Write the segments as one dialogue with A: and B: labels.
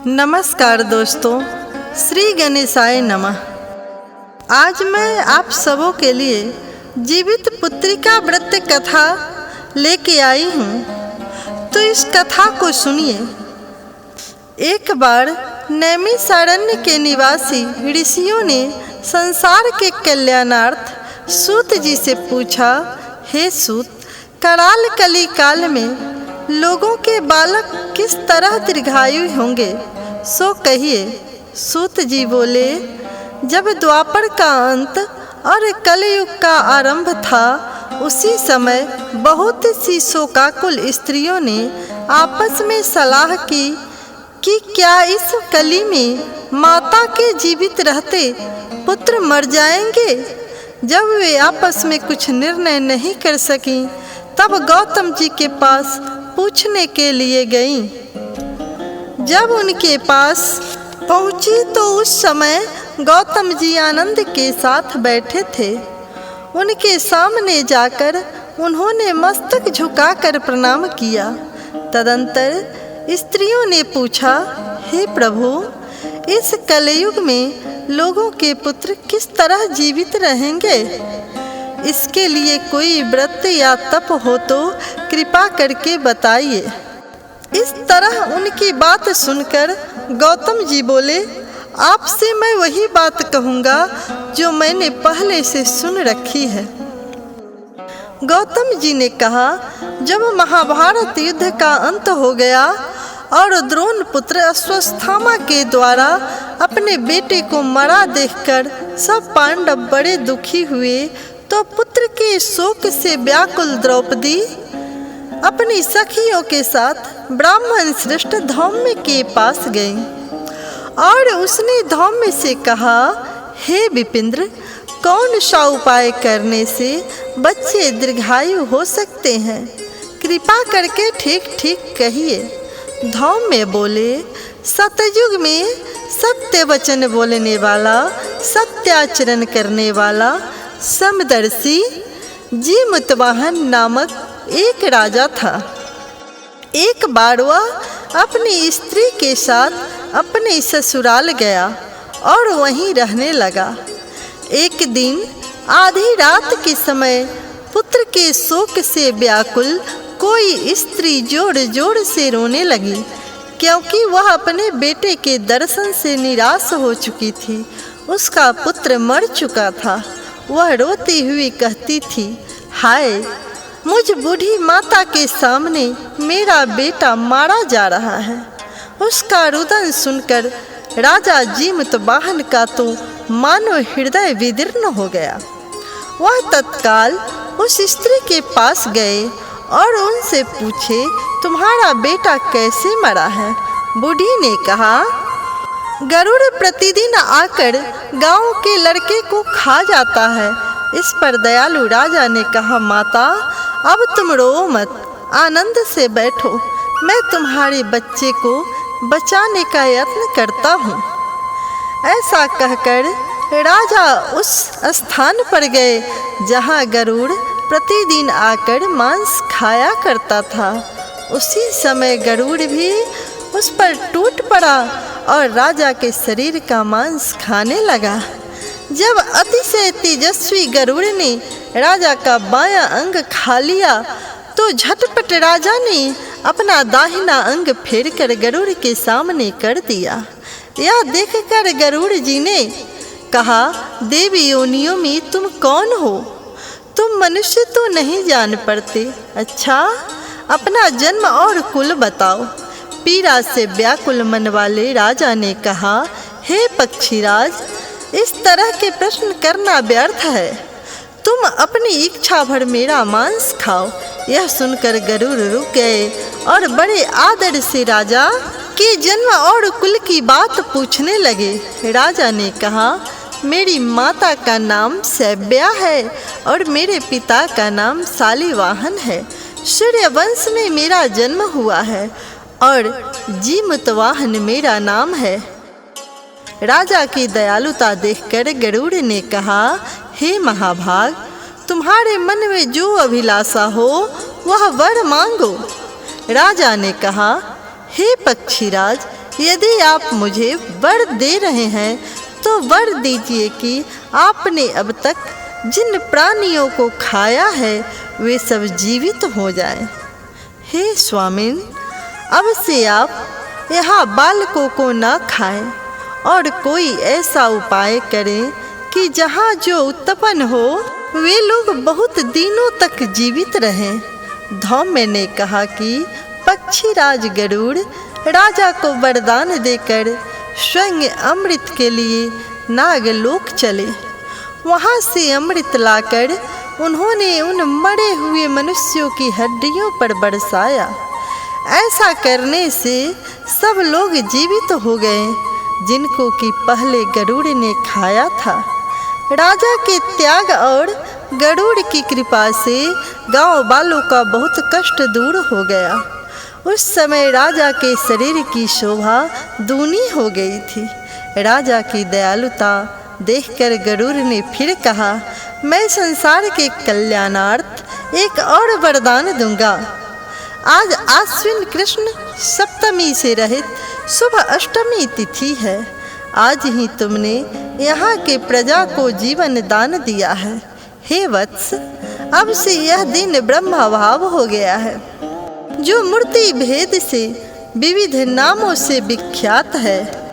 A: नमस्कार दोस्तों, श्री गणेशाय नमः। आज मैं आप सबों के लिए जीवित पुत्रिका व्रत कथा लेके आई हूँ, तो इस कथा को सुनिए। एक बार नैमिषारण्य के निवासी ऋषियों ने संसार के कल्याणार्थ सूत जी से पूछा, हे सूत, कराल कली काल में लोगों के बालक किस तरह दीर्घायु होंगे, सो कहिए। सूत जी बोले, जब द्वापर का अंत और कलयुग का आरंभ था, उसी समय बहुत सी शोकाकुल स्त्रियों ने आपस में सलाह की कि क्या इस कली में माता के जीवित रहते पुत्र मर जाएंगे। जब वे आपस में कुछ निर्णय नहीं कर सकीं, तब गौतम जी के पास पूछने के लिए गईं। जब उनके पास पहुंची तो उस समय गौतम जी आनंद के साथ बैठे थे। उनके सामने जाकर उन्होंने मस्तक झुकाकर प्रणाम किया। तदंतर स्त्रियों ने पूछा, हे प्रभु, इस कलयुग में लोगों के पुत्र किस तरह जीवित रहेंगे। इसके लिए कोई व्रत या तप हो तो कृपा करके बताइए। इस तरह उनकी बात सुनकर गौतम जी बोले, आपसे मैं वही बात कहूँगा जो मैंने पहले से सुन रखी है। गौतम जी ने कहा, जब महाभारत युद्ध का अंत हो गया और द्रोण पुत्र अश्वत्थामा के द्वारा अपने बेटे को मरा देखकर सब पांडव बड़े दुखी हुए, तो पुत्र के शोक से व्याकुल द्रौपदी अपनी सखियों के साथ ब्राह्मण श्रेष्ठ धौम्य के पास गई और उसने धौम्य से कहा, हे विपिंद्र, कौन सा उपाय करने से बच्चे दीर्घायु हो सकते हैं, कृपा करके ठीक ठीक कहिए। धौम्य बोले, सतयुग में सत्य वचन बोलने वाला, सत्याचरण करने वाला, समदर्शी जीमूतवाहन नामक एक राजा था। एक बार वह अपनी स्त्री के साथ अपने ससुराल गया और वहीं रहने लगा। एक दिन आधी रात के समय पुत्र के शोक से व्याकुल कोई स्त्री जोर जोर से रोने लगी, क्योंकि वह अपने बेटे के दर्शन से निराश हो चुकी थी। उसका पुत्र मर चुका था। वह रोती हुई कहती थी, हाय, मुझ बूढ़ी माता के सामने मेरा बेटा मारा जा रहा है। उसका रुदन सुनकर राजा जीमूतवाहन का तो मानो हृदय विदीर्ण हो गया। वह तत्काल उस स्त्री के पास गए और उनसे पूछे, तुम्हारा बेटा कैसे मरा है। बूढ़ी ने कहा, गरुड़ प्रतिदिन आकर गांव के लड़के को खा जाता है। इस पर दयालु राजा ने कहा, माता, अब तुम रो मत, आनंद से बैठो, मैं तुम्हारे बच्चे को बचाने का यत्न करता हूँ। ऐसा कहकर राजा उस स्थान पर गए जहाँ गरुड़ प्रतिदिन आकर मांस खाया करता था। उसी समय गरुड़ भी उस पर टूट पड़ा और राजा के शरीर का मांस खाने लगा। जब अतिशय तेजस्वी गरुड़ ने राजा का बायां अंग खा लिया, तो झटपट राजा ने अपना दाहिना अंग फेरकर गरुड़ के सामने कर दिया। यह देखकर गरुड़ जी ने कहा, देवी योनियों में तुम कौन हो? तुम मनुष्य तो नहीं जान पड़ते। अच्छा, अपना जन्म और कुल बताओ। पीड़ा से व्याकुल मन वाले राजा ने कहा, हे पक्षीराज, इस तरह के प्रश्न करना व्यर्थ है। तुम अपनी इच्छा भर मेरा मांस खाओ। यह सुनकर गरुड़ रुक गए और बड़े आदर से राजा के जन्म और कुल की बात पूछने लगे। राजा ने कहा, मेरी माता का नाम सैव्या है और मेरे पिता का नाम शालिवाहन है। सूर्यवंश में मेरा जन्म हुआ है और जीमूतवाहन मेरा नाम है। राजा की दयालुता देखकर गरुड़ ने कहा, हे महाभाग, तुम्हारे मन में जो अभिलाषा हो वह वर मांगो। राजा ने कहा, हे पक्षीराज, यदि आप मुझे वर दे रहे हैं तो वर दीजिए कि आपने अब तक जिन प्राणियों को खाया है वे सब जीवित हो जाएं। हे स्वामिन, अब से आप यहाँ बालकों को न खाएं और कोई ऐसा उपाय करें कि जहाँ जो उत्पन्न हो वे लोग बहुत दिनों तक जीवित रहें। धौम्य ने कहा कि पक्षीराज गरुड़ राजा को वरदान देकर स्वयं अमृत के लिए नागलोक चले। वहाँ से अमृत लाकर उन्होंने उन मरे हुए मनुष्यों की हड्डियों पर बरसाया। ऐसा करने से सब लोग जीवित हो गए जिनको कि पहले गरुड़ ने खाया था। राजा के त्याग और गरुड़ की कृपा से गांव वालों का बहुत कष्ट दूर हो गया। उस समय राजा के शरीर की शोभा दूनी हो गई थी। राजा की दयालुता देखकर गरुड़ ने फिर कहा, मैं संसार के कल्याणार्थ एक और वरदान दूंगा। आज आश्विन कृष्ण सप्तमी से रहित शुभ अष्टमी तिथि है। आज ही तुमने यहाँ के प्रजा को जीवन दान दिया है। हे वत्स, अब से यह दिन ब्रह्मभाव हो गया है, जो मूर्ति भेद से विविध नामों से विख्यात है।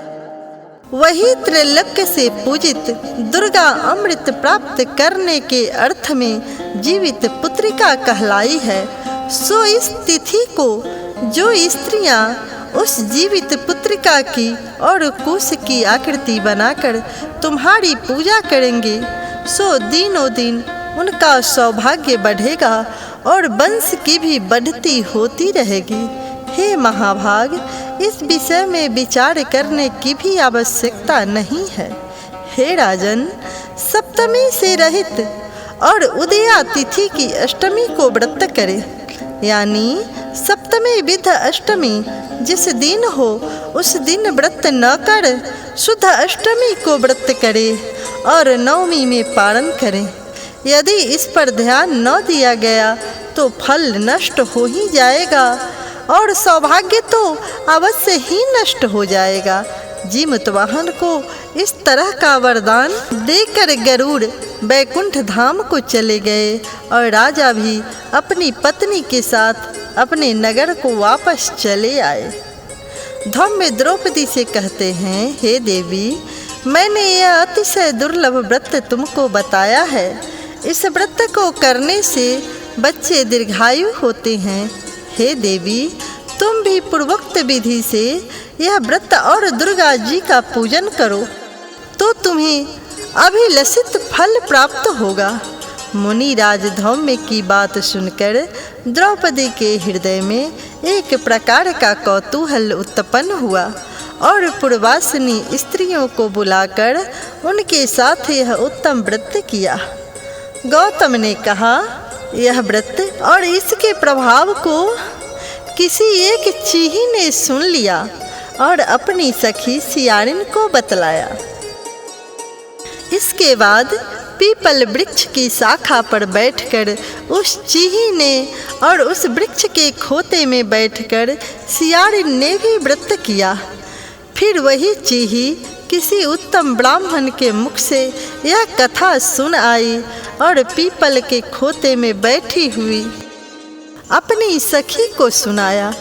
A: वही त्रैलोक्य से पूजित दुर्गा अमृत प्राप्त करने के अर्थ में जीवित पुत्रिका कहलाई है। सो इस तिथि को जो स्त्रियां उस जीवित पुत्रिका की और कुश की आकृति बनाकर तुम्हारी पूजा करेंगे, सो दिनों दिन उनका सौभाग्य बढ़ेगा और वंश की भी बढ़ती होती रहेगी। हे महाभाग, इस विषय में विचार करने की भी आवश्यकता नहीं है। हे राजन, सप्तमी से रहित और उदया तिथि की अष्टमी को व्रत करें, यानी सप्तमी विध अष्टमी जिस दिन हो उस दिन व्रत न कर शुद्ध अष्टमी को व्रत करें और नवमी में पारण करें। यदि इस पर ध्यान न दिया गया तो फल नष्ट हो ही जाएगा और सौभाग्य तो अवश्य ही नष्ट हो जाएगा। जीमूतवाहन को इस तरह का वरदान देकर गरुड़ बैकुंठ धाम को चले गए और राजा भी अपनी पत्नी के साथ अपने नगर को वापस चले आए। धौम्य द्रौपदी से कहते हैं, हे देवी, मैंने यह अतिशय दुर्लभ व्रत तुमको बताया है। इस व्रत को करने से बच्चे दीर्घायु होते हैं। हे देवी, तुम भी पूर्वोक्त विधि से यह व्रत और दुर्गा जी का पूजन करो तो तुम्हें अभिलषित फल प्राप्त होगा। मुनिराज धौम्य की बात सुनकर द्रौपदी के हृदय में एक प्रकार का कौतूहल उत्पन्न हुआ और पूर्वासिनी स्त्रियों को बुलाकर उनके साथ यह उत्तम व्रत किया। गौतम ने कहा, यह व्रत और इसके प्रभाव को किसी एक चीही ने सुन लिया और अपनी सखी सियारिन को बतलाया। इसके बाद पीपल वृक्ष की शाखा पर बैठकर उस चीही ने और उस वृक्ष के खोते में बैठकर सियारिन ने भी व्रत किया। फिर वही चीही किसी उत्तम ब्राह्मण के मुख से यह कथा सुन आई और पीपल के खोते में बैठी हुई अपनी सखी को सुनाया।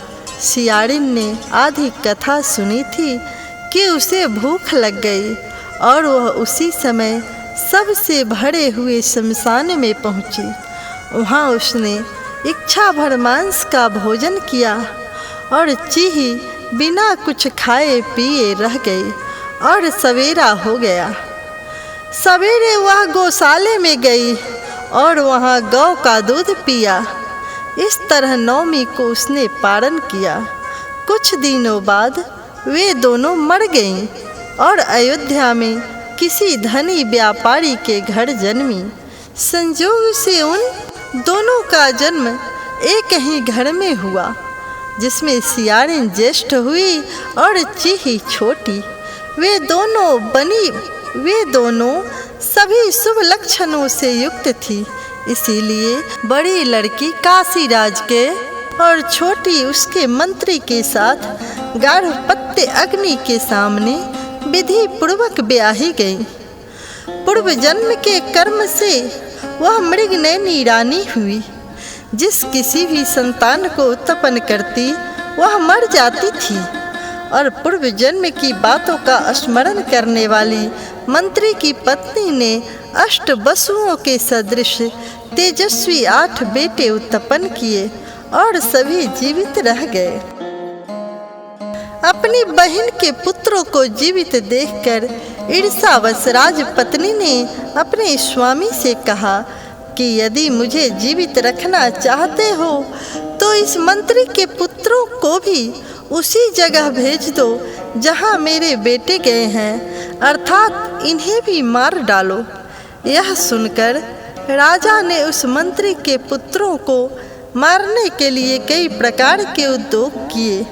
A: सियारिन ने आधी कथा सुनी थी कि उसे भूख लग गई और वह उसी समय सबसे भरे हुए शमशान में पहुंची। वहाँ उसने इच्छा भर मांस का भोजन किया और चीही बिना कुछ खाए पिए रह गई और सवेरा हो गया। सवेरे वह गौशाले में गई और वहाँ गौ का दूध पिया। इस तरह नवमी को उसने पारण किया। कुछ दिनों बाद वे दोनों मर गईं और अयोध्या में किसी धनी व्यापारी के घर जन्मी। संयोग से उन दोनों का जन्म एक ही घर में हुआ, जिसमें सियारिन ज्येष्ठ हुई और चीही छोटी। वे दोनों सभी शुभ लक्षणों से युक्त थी। इसीलिए बड़ी लड़की काशीराज के और छोटी उसके मंत्री के साथ गार्हपत्य अग्नि के सामने विधि पूर्वक ब्याही गई। पूर्व जन्म के कर्म से वह मृगनयनी रानी हुई। जिस किसी भी संतान को उत्पन्न करती वह मर जाती थी, और पूर्व जन्म की बातों का स्मरण करने वाली मंत्री की पत्नी ने 8 वसुओं के सदृश तेजस्वी 8 बेटे उत्पन्न किए और सभी जीवित रह गए। अपनी बहन के पुत्रों को जीवित देखकर ईर्ष्यावश राजपत्नी ने अपने स्वामी से कहा कि यदि मुझे जीवित रखना चाहते हो तो इस मंत्री के पुत्रों को भी उसी जगह भेज दो जहां मेरे बेटे गए हैं, अर्थात इन्हें भी मार डालो। यह सुनकर राजा ने उस मंत्री के पुत्रों को मारने के लिए कई प्रकार के उद्योग किए,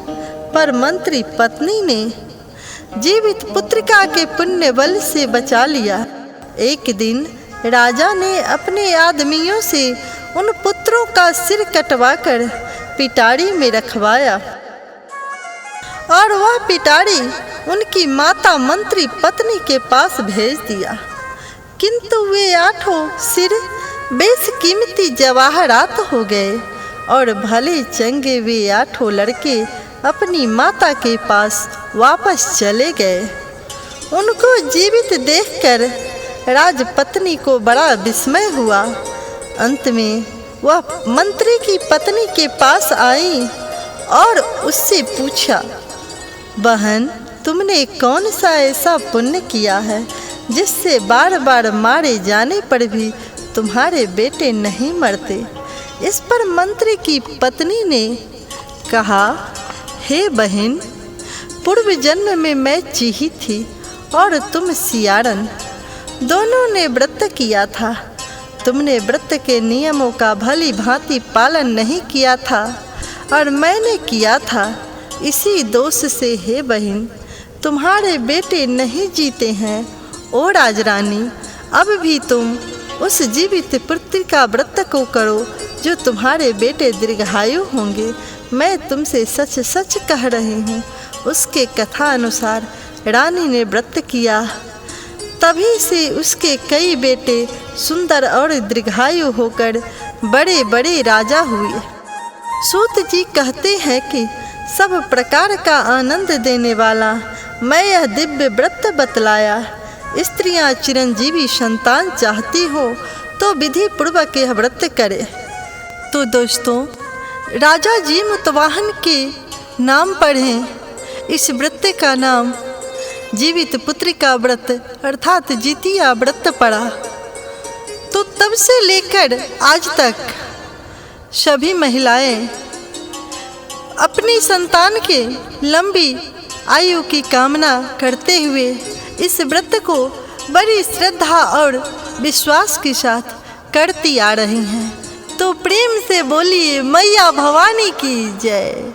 A: पर मंत्री पत्नी ने जीवित पुत्रिका के पुण्य बल से बचा लिया। एक दिन राजा ने अपने आदमियों से उन पुत्रों का सिर कटवाकर पिटारी में रखवाया, और वह पिटारी उनकी माता मंत्री पत्नी के पास भेज दिया। किंतु वे 8 सिर बेशकीमती जवाहरात हो गए, और भले चंगे वे 8 लड़के अपनी माता के पास वापस चले गए। उनको जीवित देखकर राजपत्नी को बड़ा विस्मय हुआ। अंत में वह मंत्री की पत्नी के पास आई और उससे पूछा, बहन, तुमने कौन सा ऐसा पुण्य किया है जिससे बार बार मारे जाने पर भी तुम्हारे बेटे नहीं मरते? इस पर मंत्री की पत्नी ने कहा, हे बहन, पूर्व जन्म में मैं चीही थी और तुम सियारन। दोनों ने व्रत किया था। तुमने व्रत के नियमों का भली भांति पालन नहीं किया था और मैंने किया था। इसी दोष से हे बहन, तुम्हारे बेटे नहीं जीते हैं। ओ राजरानी, अब भी तुम उस जीवित पुत्री का व्रत को करो जो तुम्हारे बेटे दीर्घायु होंगे। मैं तुमसे सच सच कह रही हूँ। उसके कथा अनुसार रानी ने व्रत किया, तभी से उसके कई बेटे सुंदर और दीर्घायु होकर बड़े बड़े राजा हुए। सूत जी कहते हैं कि सब प्रकार का आनंद देने वाला मैं यह दिव्य व्रत बतलाया। स्त्रियां चिरंजीवी संतान चाहती हो तो विधि पूर्वक यह व्रत करे। तो दोस्तों, राजा जीमूतवाहन के नाम पढ़ें। इस व्रत का नाम जीवित पुत्रिका व्रत अर्थात जितिया व्रत पड़ा। तो तब से लेकर आज तक सभी महिलाएं अपनी संतान के लंबी आयु की कामना करते हुए इस व्रत को बड़ी श्रद्धा और विश्वास के साथ करती आ रही हैं। तो प्रेम से बोलिए मैया भवानी की जय।